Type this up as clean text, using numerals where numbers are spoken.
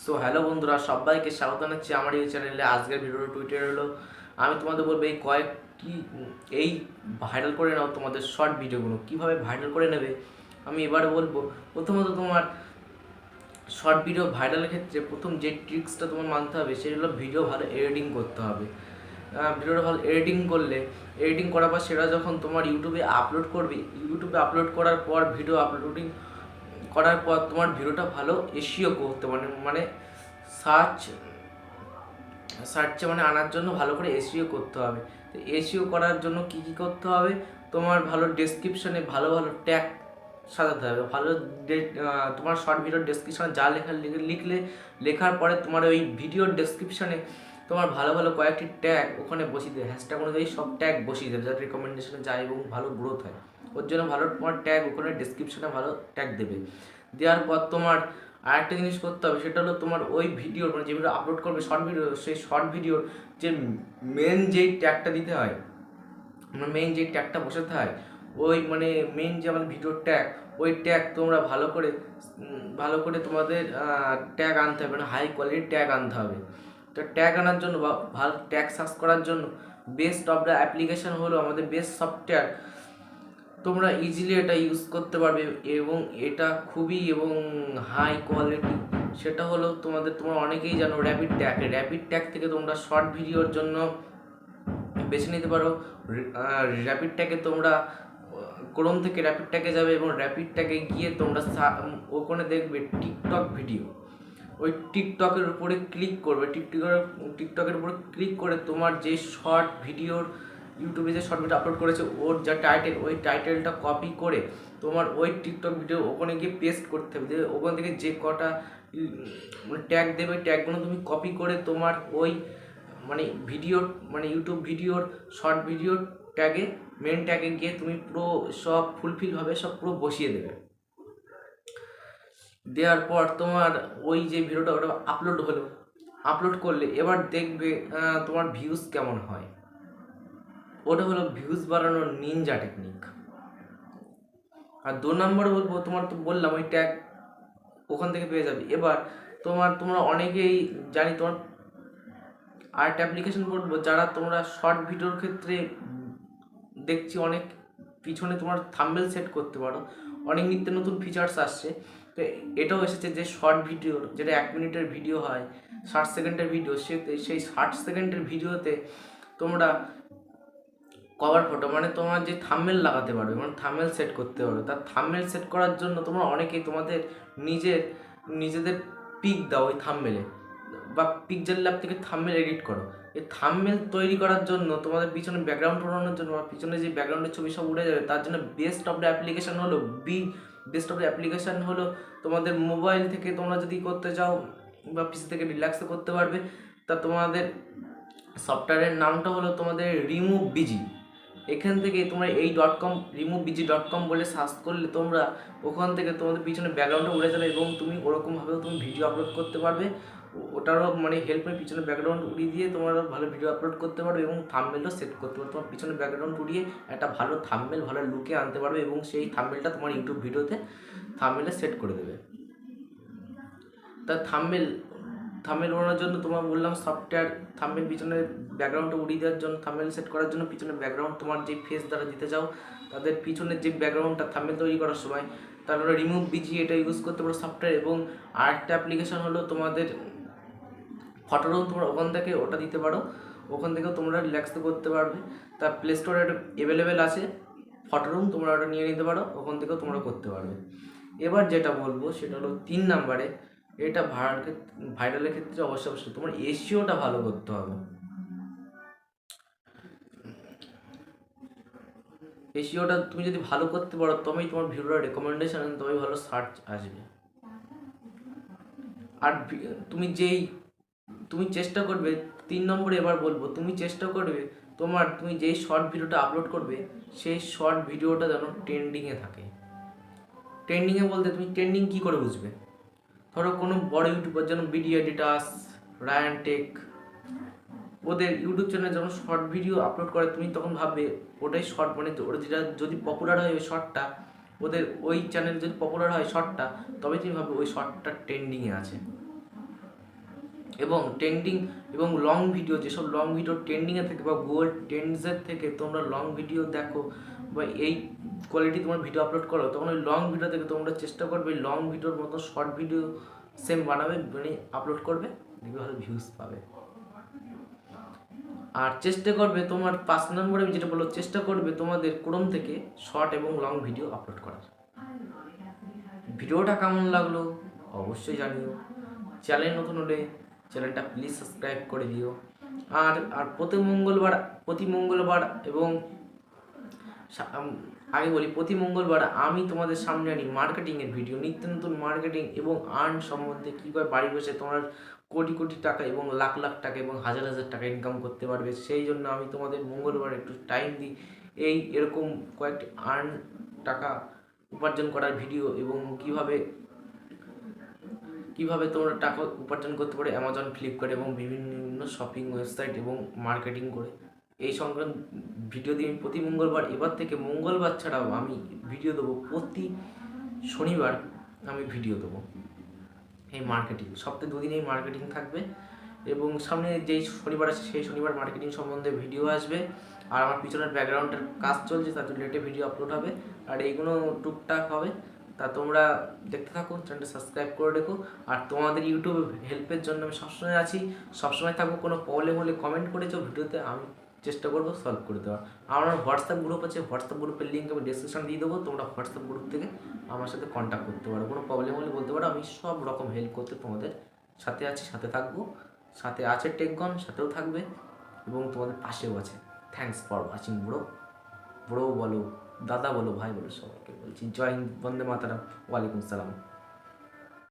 So hello বন্ধুরা, সবাইকে স্বাগত জানাচ্ছি আমার এই চ্যানেলে। আজকের ভিডিওটা টুইটার হলো, আমি তোমাদের বলবো এই ভাইরাল করে নাও তোমাদের শর্ট ভিডিওগুলো কীভাবে ভাইরাল করে নেবে। আমি এবারে বলবো, প্রথমত তোমার শর্ট ভিডিও ভাইরালের ক্ষেত্রে প্রথম যে ট্রিক্সটা তোমার মানতে হবে সেটা হলো ভিডিও ভালো এডিটিং করতে হবে। ভিডিওটা ভালো এডিটিং করার পর সেটা যখন তোমার ইউটিউবে আপলোড করার পর ভিডিও আপলোডিং করার পর তোমার ভিডিওটা ভালো এসইও করতে মানে সার্চে আনার জন্য ভালো করে এসইও করতে হবে। তো এসইও করার জন্য কি করতে হবে, তোমার ভালো ডেসক্রিপশনে ভালো ট্যাগ সাজাতে হবে। তোমার শর্ট ভিডিওর ডেসক্রিপশনে যা লেখার পরে তোমার ওই ভিডিওর ডেসক্রিপশনে তোমার ভালো কয়েকটি ট্যাগ ওখানে বসিয়ে দেবে। হ্যাশট্যাগ অনুযায়ী সব ট্যাগ বসিয়ে দেবে যাতে রেকমেন্ডেশনে যায় এবং ভালো গ্রোথ হয়। ওর জন্য ভালো তোমার ট্যাগ ওখানে ডেসক্রিপশনে ভালো ট্যাগ দেবে। দেওয়ার পর তোমার আরেকটা জিনিস করতে হবে, সেটা হলো তোমার ওই ভিডিওর যে ভিডিও আপলোড করবে শর্ট ভিডিও, সেই শর্ট ভিডিওর যে মেন যেই ট্যাগটা দিতে হয়, মেন যেই ট্যাগটা বসাতে হয়, ওই মেন যে আমাদের ভিডিওর ট্যাগ, ওই ট্যাগ তোমরা ভালো করে তোমাদের ট্যাগ আনতে হবে, হাই কোয়ালিটির ট্যাগ আনতে হবে। তো ট্যাগ আনার জন্য বা ভালো ট্যাগ সার্চ করার জন্য বেস্ট অফ দ্য অ্যাপ্লিকেশন হলো আমাদের বেস্ট সফটওয়্যার। তোমরা ইজিলি এটা ইউজ করতে পারবে এবং এটা খুবই হাই কোয়ালিটি। সেটা হলো তোমরা অনেকেই জানো র্যাপিড ট্যাগ থেকে তোমরা শর্ট ভিডিওর জন্য বেছে নিতে পারো। র্যাপিড ট্যাগে তোমরা ক্রোম থেকে র্যাপিড ট্যাগে যাবে এবং র্যাপিড ট্যাগে গিয়ে তোমরা ওখানে দেখবে টিকটক ভিডিও। ওই টিকটকের উপরে ক্লিক করবে, টিকটকের উপরে ক্লিক করে তোমার যে শর্ট ভিডিওর ইউটিউবে যে শর্ট ভিডিও আপলোড করেছে ওর যা টাইটেল, ওই টাইটেলটা কপি করে তোমার ওই টিকটক ভিডিও ওখানে গিয়ে পেস্ট করতে হবে। যে ওখান থেকে যে কটা ট্যাগ দেবে ট্যাগগুলো তুমি কপি করে তোমার ওই ভিডিওর ইউটিউব ভিডিওর শর্ট ভিডিওর ট্যাগে মেন ট্যাগে গিয়ে তুমি পুরো সব ফুলফিল হবে, সব পুরো বসিয়ে দেবে। দেওয়ার পর তোমার ওই যে ভিডিওটা ওটা আপলোড করলে এবার দেখবে তোমার ভিউজ কেমন হয়। ওটা হলো ভিউজ বাড়ানোর নিনজা টেকনিক। আর 2 নম্বরে বলবো, তোমার তো বললাম ওই ট্যাগ ওখান থেকে পেয়ে যাবে। এবার তোমরা অনেকেই জানি, তোমার আরেকটা অ্যাপ্লিকেশন বলবো যারা তোমরা শর্ট ভিডিওর ক্ষেত্রে দেখছি অনেক পিছনে তোমার থাম্বনেল সেট করতে পারো। অনেক নিত্য নতুন ফিচার্স আসছে। তো এটাও এসেছে যে শর্ট ভিডিওর, যেটা 1 মিনিটের ভিডিও হয়, 60 সেকেন্ডের ভিডিও, সেই 60 সেকেন্ডের ভিডিওতে তোমরা কভার ফটো তোমার যে থাম্বনেল লাগাতে পারবে, থাম্বনেল সেট করতে পারবে। তার থাম্বনেল সেট করার জন্য তোমরা অনেকেই তোমাদের নিজেদের পিক দাও ওই থাম্বনেলে, বা পিকচার ল্যাব থেকে থাম্বনেল এডিট করো। এই থাম্বনেল তৈরি করার জন্য তোমাদের পিছনে ব্যাকগ্রাউন্ড বানানোর জন্য বা পিছনে যে ব্যাকগ্রাউন্ডের ছবি সব উড়ে যাবে, তার জন্য বেস্ট অফ দ্য অ্যাপ্লিকেশন হলো তোমাদের মোবাইল থেকে তোমরা যদি করতে চাও বা পিসি থেকে রিল্যাক্সে করতে পারবে। তা তোমাদের সফটওয়্যারের নামটা হলো তোমাদের রিমুভ বিজি। এখান থেকে তোমরা এই removebg.com বলে সার্চ করলে তোমরা ওখান থেকে তোমাদের পিছনে ব্যাকগ্রাউন্ডটা উড়ে যাবে এবং তুমি ওরকমভাবেও তুমি ভিডিও আপলোড করতে পারবে। ওটারও হেল্প নিয়ে পিছনে ব্যাকগ্রাউন্ড উড়িয়ে দিয়ে তোমরা ভালো ভিডিও আপলোড করতে পারবে এবং থাম্বনেলও সেট করতে পারবে। তোমার পিছনে ব্যাকগ্রাউন্ড উড়িয়ে একটা ভালো থাম্বনেল, ভালো লুকে আনতে পারবে এবং সেই থাম্বনেলটা তোমার ইউটিউব ভিডিওতে থাম্বনেলে সেট করে দেবে। তা থাম্বনেল ওড়ানোর জন্য তোমার বললাম সফটওয়্যার। থাম্বনেল পিছনে ব্যাকগ্রাউন্ডটা উড়িয়ে দেওয়ার জন্য, থাম্বনেল সেট করার জন্য পিছনে ব্যাকগ্রাউন্ড তোমার যে ফেস দ্বারা দিতে চাও তাদের পিছনের যে ব্যাকগ্রাউন্ডটা থাম্বনেল তৈরি করার সময়, তারপরে রিমুভ বিজি, এটা ইউজ করতে পারো সফটওয়্যার। এবং আরেকটা অ্যাপ্লিকেশন হলো তোমাদের ফটোরুম, তোমরা ওখান থেকে ওটা দিতে পারো, ওখান থেকেও তোমরা রিল্যাক্সে করতে পারবে। তার প্লে স্টোরে এটা অ্যাভেলেবেল আছে ফটোরুম, তোমরা ওটা নিয়ে নিতে পারো, ওখান থেকেও তোমরা করতে পারবে। এবার যেটা বলবো সেটা হলো 3 নম্বরে, এটা ভাইরালের ক্ষেত্রে অবশ্যই তোমার এসইওটা ভালো করতে হবে। এসইওটা তুমি যদি ভালো করতে পারো তবেই তোমার ভিডিওটা রেকমেন্ডেশন, তবেই ভালো সার্চ আসবে। আর তুমি চেষ্টা করবে, 3 নম্বরে এবার বলবো, তুমি চেষ্টা করবে তুমি যেই শর্ট ভিডিওটা আপলোড করবে সেই শর্ট ভিডিওটা যেন ট্রেন্ডিংয়ে থাকে। ট্রেন্ডিংয়ে বলতে তুমি ট্রেন্ডিং কী করে বুঝবে? ধরো কোনো বড় ইউটিউবার যেন ভিডিও এডিটার্স, রায়ান টেক, ওদের ইউটিউব চ্যানেলে যখন শর্ট ভিডিও আপলোড করে তুমি তখন ভাববে ওটাই শর্ট, ওরা যেটা যদি পপুলার হয় ওই শর্টটা, ওদের ওই চ্যানেল যদি পপুলার হয় শর্টটা, তবে তুমি ভাববে ওই শর্টটা ট্রেন্ডিংয়ে আছে। এবং ট্রেন্ডিং এবং লং ভিডিও, যেসব লং ভিডিও ট্রেন্ডিংয়ে থেকে বা গুগল ট্রেন্ডসের থেকে তোমরা লং ভিডিও দেখো বা এই কোয়ালিটি তোমার ভিডিও আপলোড করো, তখন ওই লং ভিডিও থেকে তোমরা চেষ্টা করবে লং ভিডিওর মতো শর্ট ভিডিও সেম বানাবে, মানে আপলোড করবে, দেখবে ভালো ভিউজ পাবে। আর চেষ্টা করবে তোমার 5 নম্বরে আমি যেটা বলবো, চেষ্টা করবে তোমাদের ক্রোম থেকে শর্ট এবং লং ভিডিও আপলোড করার। ভিডিওটা কেমন লাগলো অবশ্যই জানিও। চ্যানেল নতুন হলে চ্যানেলটা প্লিজ সাবস্ক্রাইব করে দিও। আর আর প্রতি মঙ্গলবার এবং আগে বলি, প্রতি মঙ্গলবার আমি তোমাদের সামনে আনি মার্কেটিংয়ের ভিডিও, নিত্য নতুন মার্কেটিং এবং আর্ন সম্বন্ধে, কী করে বাড়ি বসে তোমার কোটি কোটি টাকা এবং লাখ লাখ টাকা এবং হাজার হাজার টাকা ইনকাম করতে পারবে। সেই জন্য আমি তোমাদের মঙ্গলবার একটু টাইম দিই এরকম কয়েকটি আর্ন টাকা উপার্জন করার ভিডিও এবং কিভাবে তোমরা টাকা উপার্জন করতে পারো অ্যামাজন, ফ্লিপকার্ট এবং বিভিন্ন শপিং ওয়েবসাইট এবং মার্কেটিং করে, এই সংক্রান্ত ভিডিও দিয়ে আমি প্রতি মঙ্গলবার, এবার থেকে মঙ্গলবার ছাড়াও আমি ভিডিও দেবো, প্রতি শনিবার আমি ভিডিও দেবো এই মার্কেটিং। সপ্তাহে 2 দিন এই মার্কেটিং থাকবে এবং সামনে যেই শনিবার আছে সেই শনিবার মার্কেটিং সম্বন্ধে ভিডিও আসবে। আর আমার পিছনের ব্যাকগ্রাউন্ডের কাজ চলছে, তার জন্য লেটে ভিডিও আপলোড হবে, আর এইগুলো টুকটাক হবে। তা তোমরা দেখতে থাকো, চ্যানেলটা সাবস্ক্রাইব করে রেখো। আর তোমাদের ইউটিউব হেল্পের জন্য আমি সবসময় আছি, সবসময় থাকবো। কোনো প্রবলেম হলে কমেন্ট করেছো ভিডিওতে, আমি চেষ্টা করবো সলভ করে দেওয়ার। আমার হোয়াটসঅ্যাপ গ্রুপ আছে, হোয়াটসঅ্যাপ গ্রুপের লিঙ্ক আমি ডেসক্রিপশন দিয়ে দেবো, তোমরা হোয়াটসঅ্যাপ গ্রুপ থেকে আমার সাথে কন্ট্যাক্ট করতে পারো। কোনো প্রবলেম হলে বলতে পারো, আমি সব রকম হেল্প করতে তোমাদের সাথে আছি, সাথে থাকবো। সাথে আছে টেকগন, সাথেও থাকবে এবং তোমাদের পাশেও আছে। Thanks for watching bro. Bro বলো, দাদা বলো, ভাই বলো, সবাইকে বলছি জয় হিন্দ, বন্দে মাতারাম, ওয়ালাইকুম সালাম।